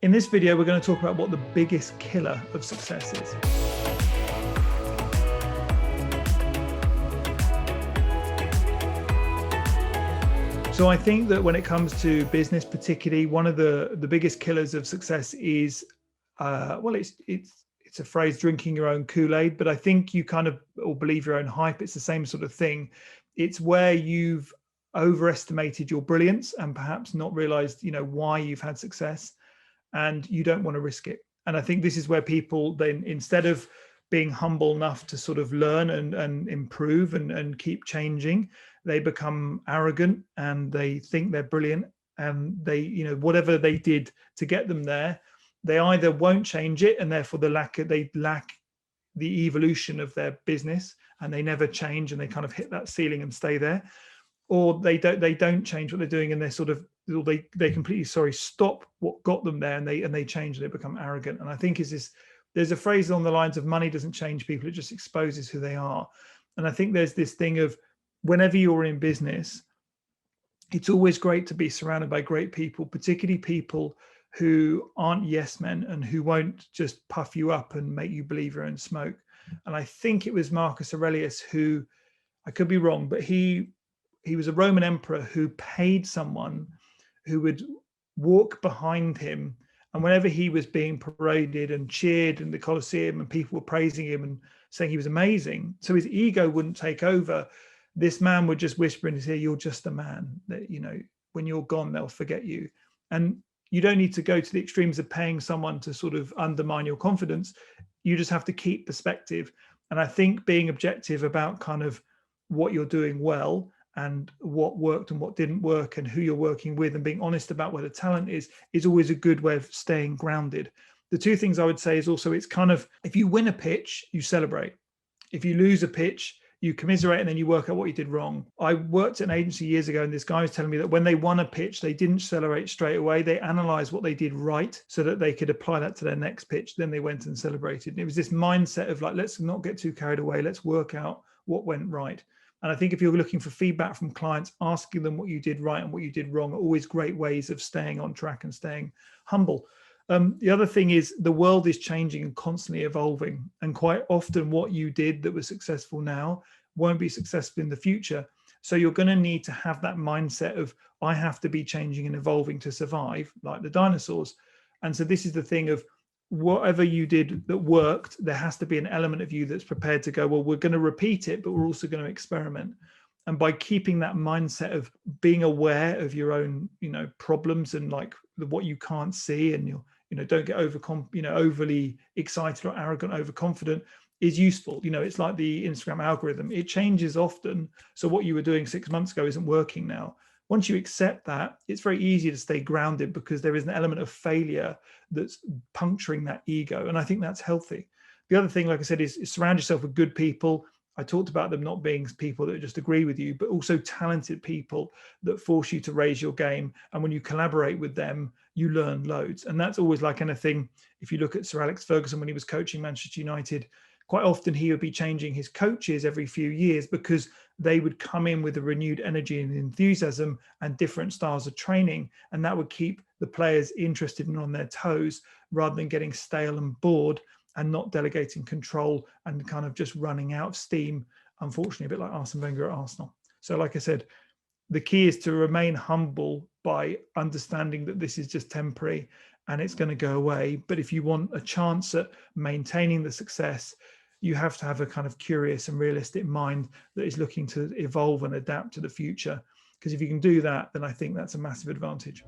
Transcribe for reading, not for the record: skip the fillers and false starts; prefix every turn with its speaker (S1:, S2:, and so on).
S1: In this video, we're going to talk about what the biggest killer of success is. So I think that when it comes to business, particularly, one of the biggest killers of success is, it's a phrase, drinking your own Kool-Aid, but I think you kind of all believe your own hype. It's the same sort of thing. It's where you've overestimated your brilliance and perhaps not realized, why you've had success, and you don't want to risk it. And I think this is where people then, instead of being humble enough to sort of learn and improve and keep changing, they become arrogant and they think they're brilliant, and they, whatever they did to get them there, they either won't change it, and therefore they lack the evolution of their business, and they never change, and they kind of hit that ceiling and stay there, or they don't change what they're doing, and they're sort of, they completely stop what got them there, and they change, and they become arrogant. And I think there's a phrase along the lines of money doesn't change people, it just exposes who they are. And I think there's this thing of, whenever you're in business, it's always great to be surrounded by great people, particularly people who aren't yes men and who won't just puff you up and make you believe your own smoke. And I think it was Marcus Aurelius who, I could be wrong, but he was a Roman emperor who paid someone who would walk behind him, and whenever he was being paraded and cheered in the Colosseum and people were praising him and saying he was amazing, so his ego wouldn't take over, this man would just whisper in his ear, "You're just a man, that, when you're gone, they'll forget you." And you don't need to go to the extremes of paying someone to sort of undermine your confidence. You just have to keep perspective. And I think being objective about kind of what you're doing well and what worked and what didn't work and who you're working with, and being honest about where the talent is always a good way of staying grounded. The two things I would say is also, it's kind of, if you win a pitch, you celebrate. If you lose a pitch, you commiserate, and then you work out what you did wrong. I worked at an agency years ago, and this guy was telling me that when they won a pitch, they didn't celebrate straight away. They analyzed what they did right so that they could apply that to their next pitch. Then they went and celebrated. And it was this mindset of like, let's not get too carried away. Let's work out what went right. And I think if you're looking for feedback from clients, asking them what you did right and what you did wrong are always great ways of staying on track and staying humble. The other thing is, the world is changing and constantly evolving. And quite often what you did that was successful now won't be successful in the future. So you're going to need to have that mindset of, I have to be changing and evolving to survive, like the dinosaurs. And so this is the thing of, whatever you did that worked, there has to be an element of you that's prepared to go, well, we're going to repeat it, but we're also going to experiment. And by keeping that mindset of being aware of your own, problems and like what you can't see, and don't get overly excited or arrogant, overconfident, is useful. It's like the Instagram algorithm. It changes often. So what you were doing 6 months ago isn't working now. Once you accept that, it's very easy to stay grounded, because there is an element of failure that's puncturing that ego. And I think that's healthy. The other thing, like I said, is surround yourself with good people. I talked about them not being people that just agree with you, but also talented people that force you to raise your game. And when you collaborate with them, you learn loads. And that's always like anything. If you look at Sir Alex Ferguson, when he was coaching Manchester United, quite often he would be changing his coaches every few years, because they would come in with a renewed energy and enthusiasm and different styles of training. And that would keep the players interested and on their toes, rather than getting stale and bored and not delegating control and kind of just running out of steam, unfortunately, a bit like Arsene Wenger at Arsenal. So like I said, the key is to remain humble by understanding that this is just temporary and it's going to go away. But if you want a chance at maintaining the success, you have to have a kind of curious and realistic mind that is looking to evolve and adapt to the future. Because if you can do that, then I think that's a massive advantage.